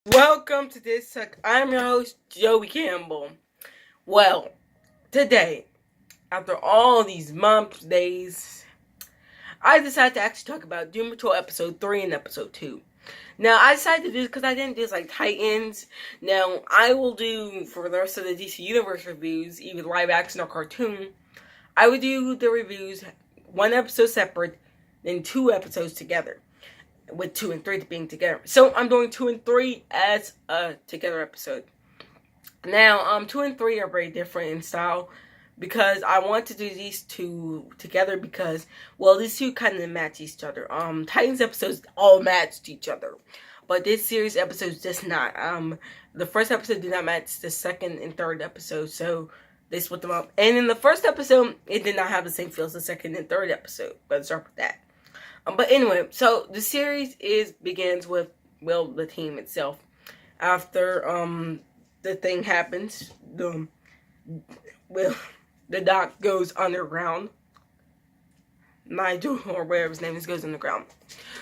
Welcome to this talk. I'm your host, Joey Campbell. Well, today, after all these months, days, I decided to actually talk about Doom Patrol Episode 3 and Episode 2. Now, I decided to do this because I didn't do this like Titans. Now, I will do, for the rest of the DC Universe reviews, either live action or cartoon, I would do the reviews one episode separate, then 2 episodes together, with 2 and 3 being together. So I'm doing 2 and 3 as a together episode. Now, 2 and 3 are very different in style because I want to do these two together because, well, these two kind of match each other. Titans episodes all matched each other, but this series episodes does not. The first episode did not match the second and third episode, so they split them up. And in the first episode, it did not have the same feel as the second and third episode. But let's start with that. But anyway, so the series begins with, well, the team itself. After the thing happens, the Doc goes underground. Nigel, or whatever his name is, goes underground.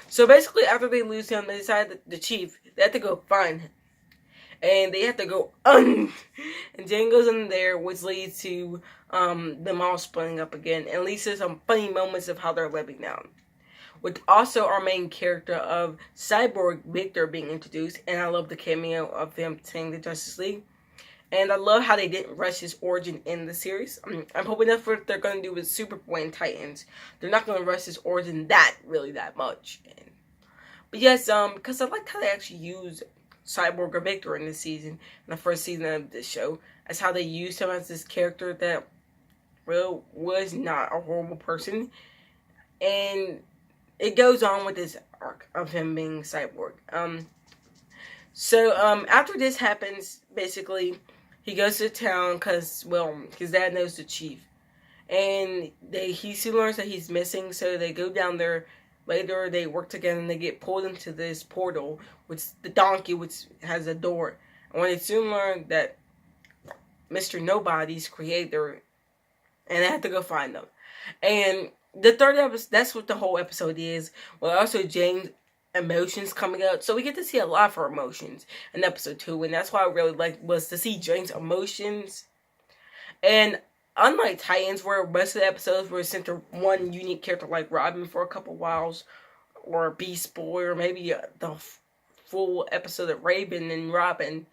So basically, after they lose him, they decide that the chief, they have to go find him. And they have to go and Jane goes in there, which leads to them all splitting up again. And leads to some funny moments of how they're living now. With also our main character of Cyborg Victor being introduced, and I love the cameo of him saying the Justice League. And I love how they didn't rush his origin in the series. I'm hoping that's what they're going to do with Superboy and Titans. They're not going to rush his origin that much. But yes, because I liked how they actually used Cyborg or Victor in this season, in the first season of this show, as how they used him as this character that, well, was not a horrible person. And it goes on with this arc of him being Cyborg. So after this happens, basically, he goes to town because, well, his dad knows the chief. And he soon learns that he's missing, so they go down there. Later, they work together and they get pulled into this portal, which the donkey, which has a door. And when they soon learn that Mr. Nobody's creator, and they have to go find them. And the third episode, that's what the whole episode is. Well, also Jane's emotions coming out. So we get to see a lot of her emotions in episode 2. And that's why I really liked was to see Jane's emotions. And unlike Titans, where most of the episodes were centered one unique character like Robin for a couple whiles, or Beast Boy, or maybe the full episode of Raven and Robin.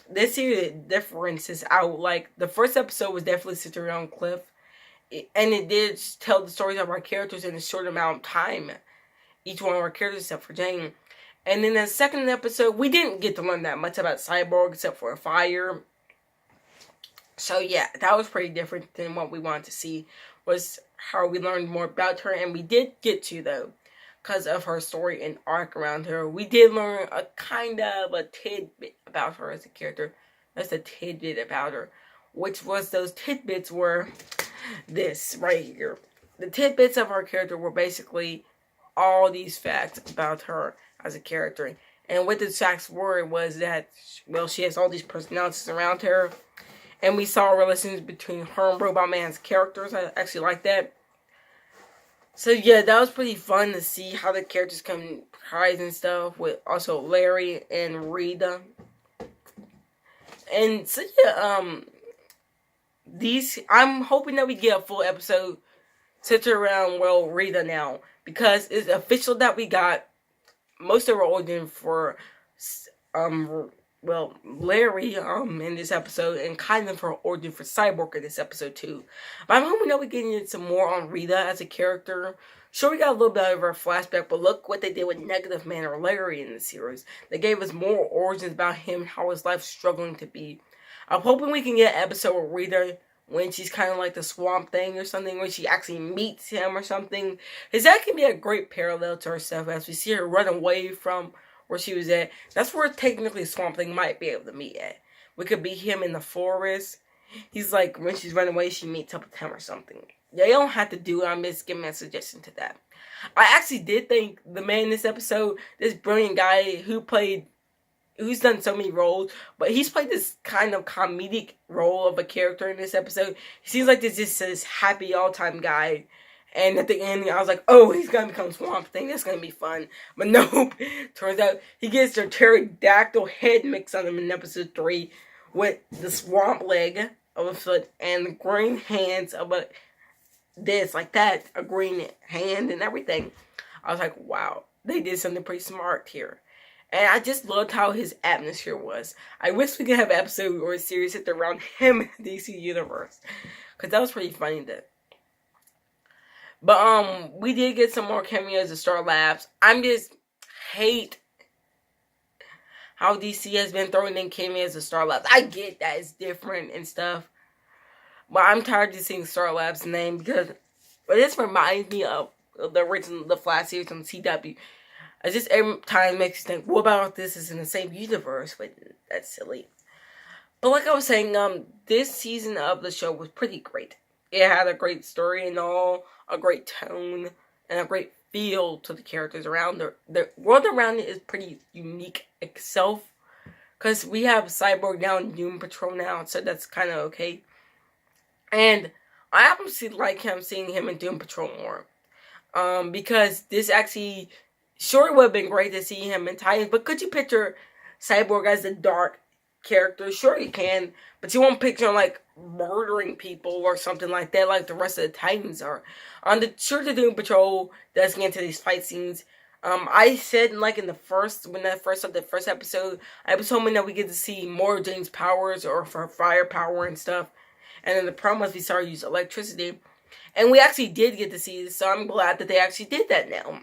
This series, the difference is out. Like, the first episode was definitely centered around Cliff. And it did tell the stories of our characters in a short amount of time. Each one of our characters except for Jane. And in the second episode, we didn't get to learn that much about Cyborg except for a fire. So yeah, that was pretty different than what we wanted to see. Was how we learned more about her. And we did get to, though, because of her story and arc around her. We did learn a kind of a tidbit about her as a character. That's a tidbit about her. Which was those tidbits were this right here. The tidbits of her character were basically all these facts about her as a character. And what the facts were was that, well, she has all these personalities around her. And we saw relations between her and Robot Man's characters. I actually like that. So yeah, that was pretty fun to see how the characters comprise and stuff. With also Larry and Rita. And so yeah, I'm hoping that we get a full episode centered around, well, Rita now. Because it's official that we got most of our origin for, well, Larry, in this episode. And kind of her origin for Cyborg in this episode, too. But I'm hoping that we're getting some more on Rita as a character. Sure, we got a little bit of her flashback, but look what they did with Negative Man or Larry in the series. They gave us more origins about him, how his life's struggling to be. I'm hoping we can get an episode with Rita when she's kind of like the Swamp Thing or something, when she actually meets him or something. Because that can be a great parallel to herself as we see her run away from where she was at. That's where technically Swamp Thing might be able to meet at. We could be him in the forest. He's like, when she's running away, she meets up with him or something. They don't have to do it. I'm just giving a suggestion to that. I actually did think the man in this episode, this brilliant guy who's done so many roles, but he's played this kind of comedic role of a character in this episode. He seems like this happy all-time guy, And at the end, I was like, oh, he's going to become Swamp Thing. That's going to be fun. But nope. Turns out he gets their pterodactyl head mixed on him in episode 3 with the swamp leg of a foot and the green hands of a this, like that, a green hand and everything. I was like, wow, they did something pretty smart here. And I just loved how his atmosphere was. I wish we could have an episode or a series centered around him in the DC Universe. Because that was pretty funny then. But we did get some more cameos of Star Labs. I'm just hate how DC has been throwing in cameos of Star Labs. I get that it's different and stuff. But I'm tired of seeing Star Labs' name because this reminds me of the original The Flash series on CW. I just every time makes you think, what about this is in the same universe? But that's silly. But like I was saying, this season of the show was pretty great. It had a great story and all, a great tone, and a great feel to the characters around it. The world around it is pretty unique itself. Because we have Cyborg now and Doom Patrol now, so that's kind of okay. And I obviously like seeing him in Doom Patrol more. Because this actually, sure it would have been great to see him in Titans, but could you picture Cyborg as a dark character? Sure you can, but you won't picture him like murdering people or something like that like the rest of the Titans are. The Doom Patrol does get into these fight scenes. I said like in the first episode, I was hoping that we get to see more James Powers or for firepower and stuff. And then the problem was we started using electricity. And we actually did get to see this, so I'm glad that they actually did that now.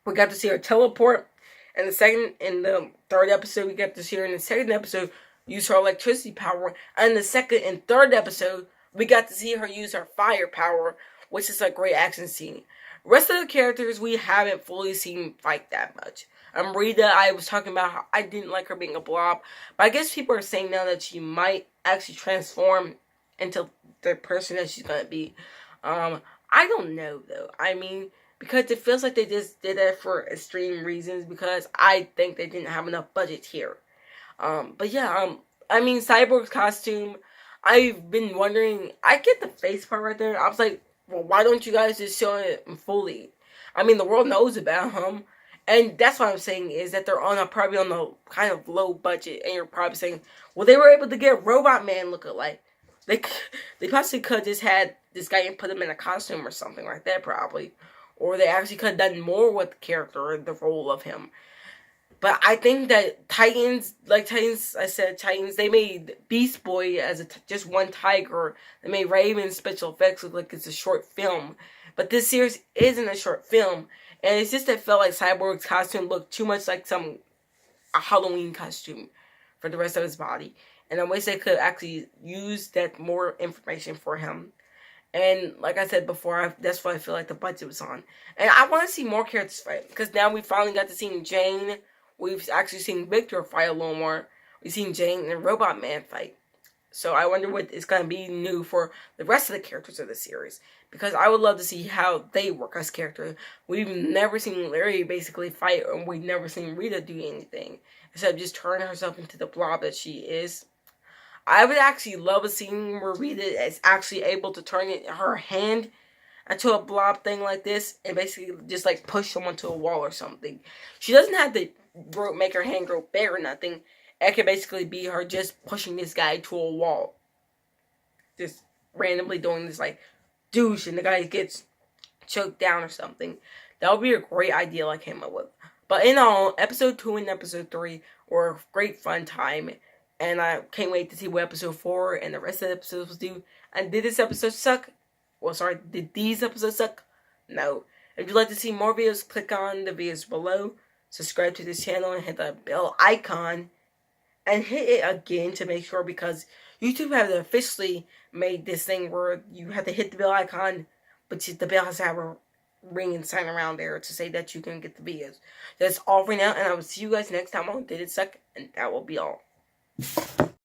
We got to see her teleport. And the third episode, we got to see her in the second episode use her electricity power. And in the second and third episode, we got to see her use her firepower, which is a great action scene. Rest of the characters we haven't fully seen fight that much. Rita, I was talking about how I didn't like her being a blob, but I guess people are saying now that she might actually transform into the person that she's gonna be. I don't know though. I mean, because it feels like they just did that for extreme reasons, because I think they didn't have enough budget here. But yeah, I mean, Cyborg's costume, I've been wondering, I get the face part right there. I was like, well, why don't you guys just show it fully? I mean, the world knows about him. And that's what I'm saying, is that they're probably on the kind of low budget. And you're probably saying, well, they were able to get Robot Man look-alike. They possibly could have just had this guy and put him in a costume or something like that, probably. Or they actually could have done more with the character and the role of him. But I think that Titans, they made Beast Boy as just one tiger. They made Raven special effects look like it's a short film. But this series isn't a short film. And it's just that it felt like Cyborg's costume looked too much like a Halloween costume for the rest of his body. And I wish they could actually use that more information for him. And like I said before, that's what I feel like the budget was on. And I want to see more characters fight. Because now we finally got to see Jane. We've actually seen Victor fight a little more. We've seen Jane and Robot Man fight. So I wonder what is going to be new for the rest of the characters of the series. Because I would love to see how they work as characters. We've never seen Larry basically fight, and we've never seen Rita do anything. Instead of just turning herself into the blob that she is. I would actually love a scene where Rita is actually able to turn her hand into a blob thing like this. And basically just like push someone to a wall or something. She doesn't have to make her hand grow big or nothing. It could basically be her just pushing this guy to a wall. Just randomly doing this like douche and the guy gets choked down or something. That would be a great idea I came up with. But in all, episode 2 and episode 3 were a great fun time. And I can't wait to see what episode 4 and the rest of the episodes will do. And did this episode suck? Well, sorry, did these episodes suck? No. If you'd like to see more videos, click on the videos below. Subscribe to this channel and hit the bell icon. And hit it again to make sure, because YouTube has officially made this thing where you have to hit the bell icon, but the bell has to have a ring and sign around there to say that you can get the videos. That's all for now, and I will see you guys next time on Did It Suck? And that will be all.